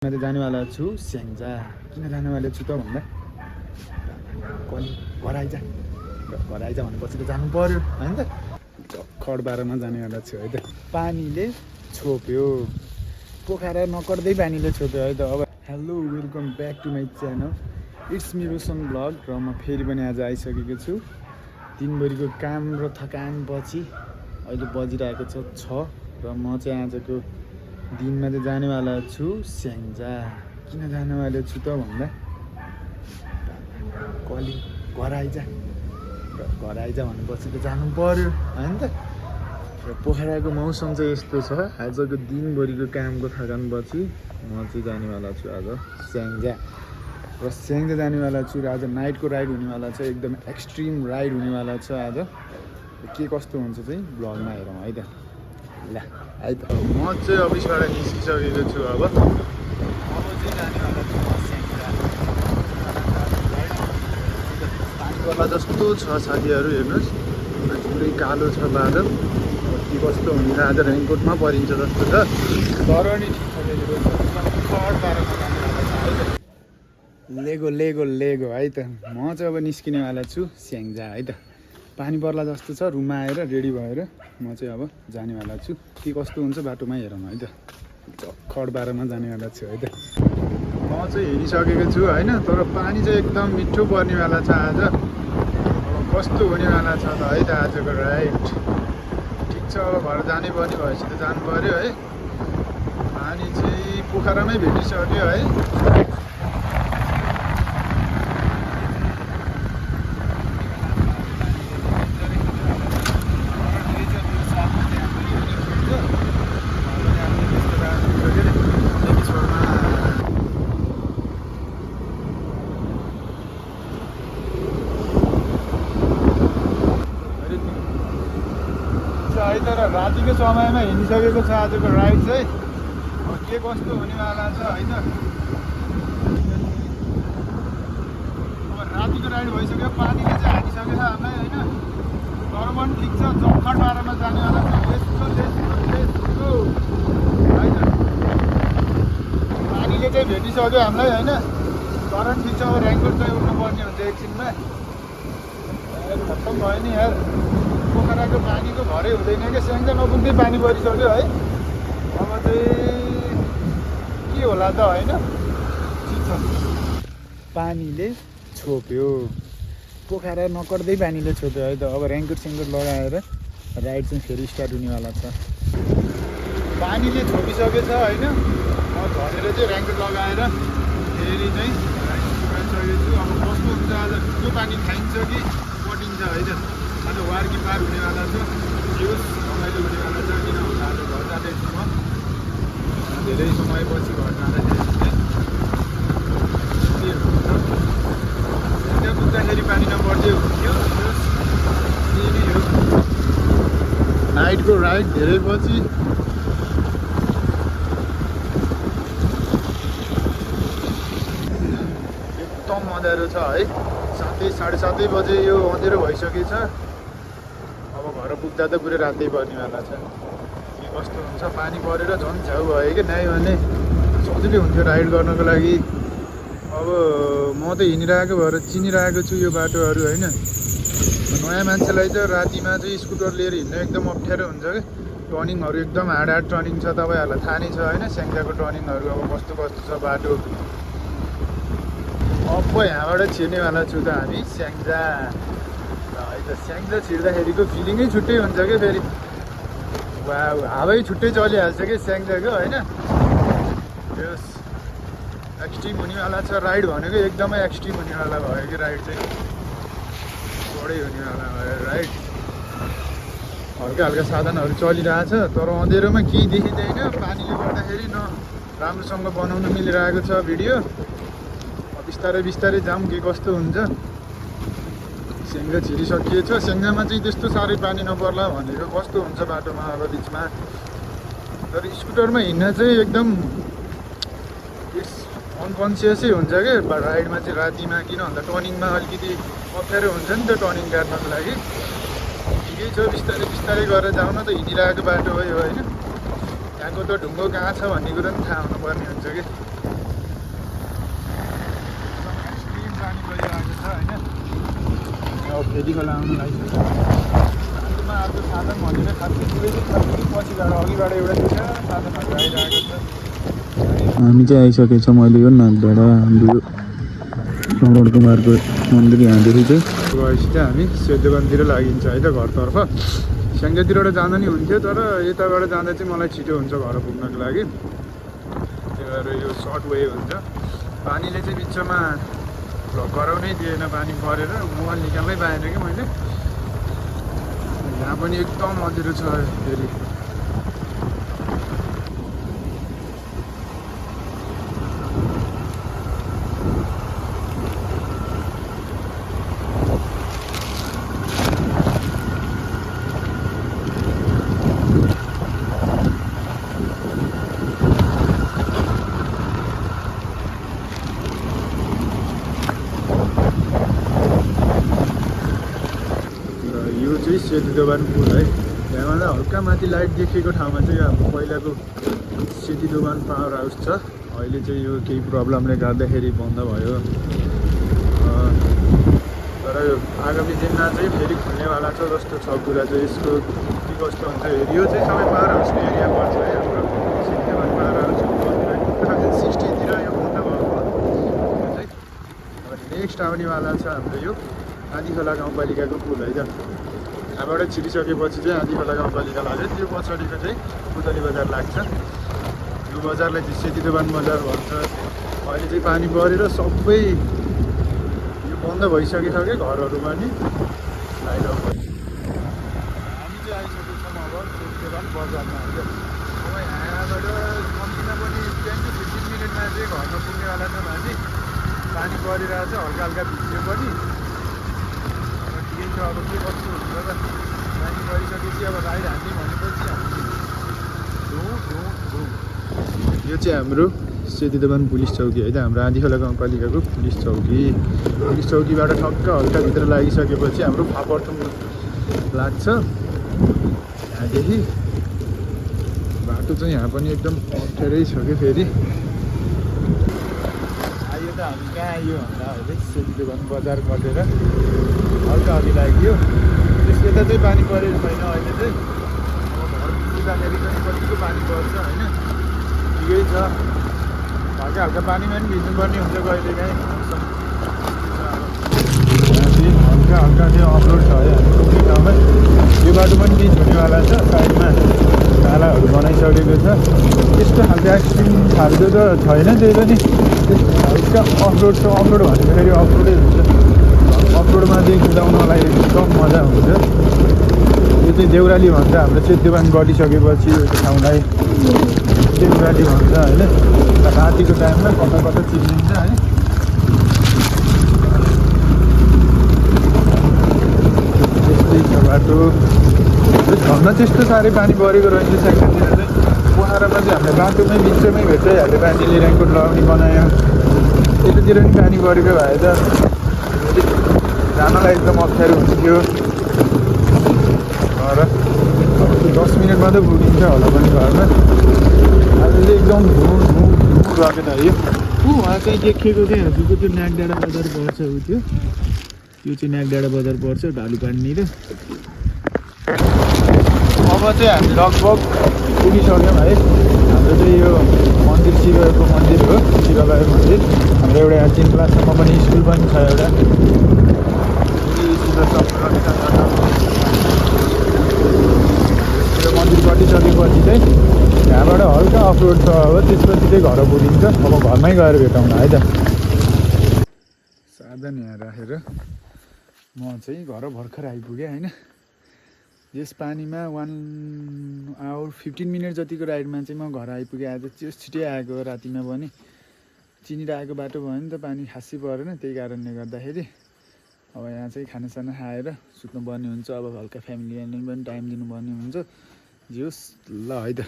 मैं जानेवाला छु स्याङ्जा। किन जानेवाला छु त भन्दा कहिले घर आइज भनेपछि त जानु पर्यो होइन त। चक्खड 12मा जानेवाला छु है त। पानीले छोप्यो, पोखरा नकड्दै पानीले छोप्यो है त। अब hello welcome back to my channel, it's me Roshan blog. र म फेरि पनि आज आइसकेको छु। दिनभरिको काम र थकान पछि अहिले बजिरहेको छ 6 र म चाहिँ आजको दिनमा चाहिँ जानेवाला छु स्याङ्जा। किन जानेवाला छु त भन्दा कहिले घर आइज भनेपछि त जानु पर्यो होइन त। र पोखराको मौसम चाहिँ यस्तो छ, आजको दिनभरिको कामको थकान पछि म चाहिँ जानेवाला छु आज स्याङ्जा। र स्याङ्जा जानेवाला छु र आज नाइटको राइड हुनेवाला छ, एकदम एक्सट्रिम राइड हुनेवाला छ आज। के कस्तो हुन्छ चाहिँ ब्लगमा हेरौँ है त। ल है त, म चाहिँ अफिसबाट निस्किसकेको छु। अब चाहिँ जानेवाला छु स्याङ्जा। पानी पर्ला जस्तो छ साथीहरू, हेर्नुहोस् पुरै कालो छ बादल। के कस्तो हुन्छ आज, रेनकोटमा परिन्छ जस्तो छ। तर नि ठिक छ, लेगो लेगो लेगो है त। म चाहिँ अब निस्किनेवाला छु स्याङ्जा है त। पानी पर्ला जस्तो छ, रुममा आएर रेडी भएर म चाहिँ अब जानेवाला छु। के कस्तो हुन्छ बाटोमा हेरौँ है त। चक्खड 12मा जानेवाला छु है त। म चाहिँ हिँडिसकेको छु होइन, तर पानी चाहिँ एकदम मिठो पर्नेवाला छ आज। अब कस्तो हुनेवाला छ त है त आजको राइड। ठिक छ, अब घर जानै पर्ने भएपछि त जानु पऱ्यो है। पानी चाहिँ पोखरामै भेटिसक्यो है। है तर रातिको समयमा हिँडिसकेको छ आजको राइड चाहिँ। के कस्तो हुनेवाला छ है त। अब रातिको राइड भइसक्यो, पानीले चाहिँ हानिसकेको छ हामीलाई होइन। तर पनि ठिक छ, चक्खड 12मा जानेवाला छ। है त, पानीले चाहिँ भेटिसक्यो हामीलाई होइन। तर पनि ठिक छ, अब रेनकोट चाहिँ उड्नुपर्ने हुन्छ एकछिनमा। खत्तम भयो नि यार, पोखराको पानीको भरै हुँदैन क्या। स्याङ्जा नपुग्दै पानी परिसक्यो है। अब चाहिँ के होला त होइन। ठिक छ, पानीले छोप्यो, पोखरा नकड्दै पानीले छोप्यो है त। अब रेनकोट सेङ्कोट लगाएर राइड चाहिँ फेरि स्टार्ट हुनेवाला छ। पानीले छोपिसकेको छ होइन। म झरेर चाहिँ रेनकोट लगाएर फेरि चाहिँ राइड सुरु गरिसकेको छु। अब कस्तो हुन्छ आज, त्यो पानी खाइन्छ कि पटिन्छ है त। आज वार्की पार हुनेवाला छ, होस् रमाइलो हुनेवाला छ। किन भन्दा आज घर जाँदैछु म, धेरै समयपछि घर जाँदाखेरि चाहिँ त्यहाँ पुग्दाखेरि पानी नपर्दै हुन्थ्यो। यही नै हो नाइटको राइड धेरै पछि। एकदम अँध्यारो छ है। 7 साढे 7 बजे यो अँध्यारो भइसकेछ। अब घर पुग्दा त पुरै रातै पर्नेवाला छ। के कस्तो हुन्छ, पानी परेर झन् छेउ भयो कि नै भने सजिलै हुन्थ्यो राइड गर्नको लागि। अब म त हिँडिरहेको भएर चिनिरहेको छु यो बाटोहरू होइन। नयाँ मान्छेलाई चाहिँ रातिमा चाहिँ स्कुटर लिएर हिँड्नु एकदम अप्ठ्यारो हुन्छ कि। टर्निङहरू एकदम हार्ड टर्निङ छ, तपाईँहरूलाई थाहा नै छ होइन। स्याङ्जाको टर्निङहरू अब कस्तो कस्तो छ बाटो। अब यहाँबाट छिर्नेवाला छु त हामी स्याङ्जा है त। स्याङ्जा छिर्दाखेरिको फिलिङै छुट्टै हुन्छ क्या फेरि। वा हावै छुट्टै चलिहाल्छ कि स्याङ्जाको होइन। यस एक्सट्रिम हुनेवाला छ राइड भनेको, एकदमै एक्सट्रिम हुनेवाला भयो कि राइड चाहिँ। बढै हुनेवाला भयो राइड। हल्का हल्का साधनहरू चलिरहेछ, तर अँधेरोमा केही देखिँदैन। पानीले गर्दाखेरि न राम्रोसँग बनाउनु मिलिरहेको छ भिडियो। बिस्तारै बिस्तारै जाऊँ, के कस्तो हुन्छ। स्याङ्जा छिरिसकिएछ। स्याङ्जामा चाहिँ त्यस्तो साह्रै पानी नपर्ला भनेको, कस्तो हुन्छ बाटोमा अब बिचमा। तर स्कुटरमा हिँड्न चाहिँ एकदम अनकन्सियसै हुन्छ क्या राइडमा चाहिँ रातिमा। किन भन्दा टर्निङमा अलिकति अप्ठ्यारो हुन्छ नि त टर्निङ काट्नको लागि। ठिकै छ, बिस्तारै बिस्तारै गरेर जाउँ न त। हिँडिरहेको बाटो हो यो होइन। यहाँको त ढुङ्गो कहाँ छ भन्ने कुरो पनि थाहा हुनुपर्ने हुन्छ कि। फेरि खोला आउनु लागिसक्यो बाटोमा अर्को साधन भनेर खासै पुरै चाहिँ पछि गएर अघिबाट एउटा दुईवटा साधनहरू आइरहेको छ हामी चाहिँ आइसकेछौँ अहिले यो नागडाँडा हाम्रो श्रवण कुमारको मन्दिर यहाँदेखि चाहिँ गएपछि चाहिँ हामी सेतुबन्धतिर लागिन्छ है त घरतर्फ स्याङ्जातिरबाट जाँदा नि हुन्थ्यो तर यताबाट जाँदा चाहिँ मलाई छिटो हुन्छ घर पुग्नको लागि त्यही भएर यो सर्ट वे हुन्छ पानीले चाहिँ बिचमा गराउनै दिएन पानी परेर मोबाइल निकाल्नै पाएन कि मैले यहाँ पनि एकदम अँध्यारो छ फेरि सेतु दोभान पुल है यहाँबाट हल्का माथि लाइट देखेको ठाउँमा चाहिँ हाम्रो पहिलाको सेतु दोभान पावर हाउस छ अहिले चाहिँ यो केही प्रब्लमले गर्दाखेरि बन्द भयो तर यो आगामी दिनमा चाहिँ फेरि खुल्नेवाला छ जस्तो छ कुरा चाहिँ यसको के कस्तो हुन्छ हेरी यो चाहिँ सबै पावर हाउसको एरिया पर्छ है हाम्रो सेतु दोभान पावर हाउस 2060तिर यो बन्द भएको यो चाहिँ अब नेक्स्ट आउनेवाला छ हाम्रो यो आँधीखोला गाउँपालिकाको पुल है त यहाँबाट छिरिसकेपछि चाहिँ आँधीखोला गाउँपालिका लाग्यो त्यो पछाडिको चाहिँ पुतली बजार लाग्छ यो बजारलाई चाहिँ सेतु दोभान बजार भन्छ अहिले चाहिँ पानी परेर सबै यो बन्द भइसकेको छ कि घरहरू पनि लाइट अफ हामी चाहिँ आइसकेको छौँ अब सेतु दोभान बजारमा होइन अब यहाँबाट कम्तीमा पनि 10 to 15 मिनटमा चाहिँ घरमा पुग्नेवाला छ माथि पानी परिरहेको छ हल्का हल्का भिज्यो पनि अब के कस्तो हुन्छ त पानी परिसकेपछि अब राइड हान्ने भनेपछि यो चाहिँ हाम्रो सेतु दोभान पुलिस चौकी है त हाम्रो आँधीखोला गाउँपालिकाको पुलिस चौकीबाट ठक्क हल्का भित्र लागिसकेपछि हाम्रो फापरथुम लाग्छ यहाँदेखि बाटो चाहिँ यहाँ पनि एकदम अप्ठ्यारै छ कि फेरि आयो त हामी कहाँ आयो भन्दा अहिले सेतु दोभान बजार कटेर हल्का अघि लाग्यो त्यस यता चाहिँ पानी परेको छैन अहिले चाहिँ अब घर पुग्दाखेरि पनि कतिको पानी पर्छ होइन ठिकै छ हल्का हल्का पानीमा पनि भिज्नुपर्ने हुन्छ कहिलेकाहीँ हल्का हल्का चाहिँ अफरोड छ है हामी पुग्ने ठाउँमा यो बाटो पनि बिच हुनेवाला छ साइडमा नालाहरू बनाइसकेको छ त्यस्तो खालको एक्सिडेन्ट खालको त छैन त्यही पनि हल्का अफरोड छ अफरोड भनेको फेरि अफरोडै हुन्छ अफरोडमा चाहिँ कुदाउनलाई एकदम मजा हुन्छ यो चाहिँ देउराली भन्छ हाम्रो सेतु दोभान गरिसकेपछि यो ठाउँलाई देउराली भन्छ होइन रातिको टाइममा कता कता चिनिन्छ है त्यस्तै छ बाटो झन् त्यस्तो साह्रै पानी परेको रहेछ सेक्सनतिर चाहिँ पोखरामा चाहिँ हामीले बाटोमै बिचमै भेटाइहाल्यो पानीले रेनकोट लगाउने बनायो यतातिर पनि पानी परेको भए त जानलाई एकदम अप्ठ्यारो हुन्थ्यो र 10 मिनटमा त पुगिन्छ होला पनि घरमा आज चाहिँ एकदम धुँ गएको त यो वहाँ चाहिँ देखेको चाहिँ हजुरको त्यो नागडाँडा बजार पर्छ ऊ त्यो चाहिँ नागडाँडा बजार पर्छ ढालुपानीनिर अब चाहिँ हामी लगभग पुगिसक्यौँ है हाम्रो चाहिँ यो मन्दिर शिवको मन्दिर हो शिवालय मन्दिर हाम्रो एउटा यहाँ 3 क्लाससम्म पनि स्कुल पनि छ एउटा यो मन्दिर कटिसकेपछि चाहिँ यहाँबाट हल्का अफरोड छ अब त्यसपछि चाहिँ घर पुगिन्छ अब घरमै गएर भेटौँ है त साधन यहाँ राखेर म चाहिँ घर भर्खर आइपुगेँ होइन यस पानीमा 1 आवर 15 मिनट जतिको राइडमा चाहिँ म घर आइपुगेँ आज त्यो छिटै आएको रातिमा पनि चिनिर आएको बाटो भयो नि त पानी खासै परेन त्यही कारणले गर्दाखेरि अब यहाँ चाहिँ खानासाना खाएर सुत्नुपर्ने हुन्छ अब हल्का फ्यामिलीलाई पनि टाइम दिनुपर्ने हुन्छ जे होस् ल है त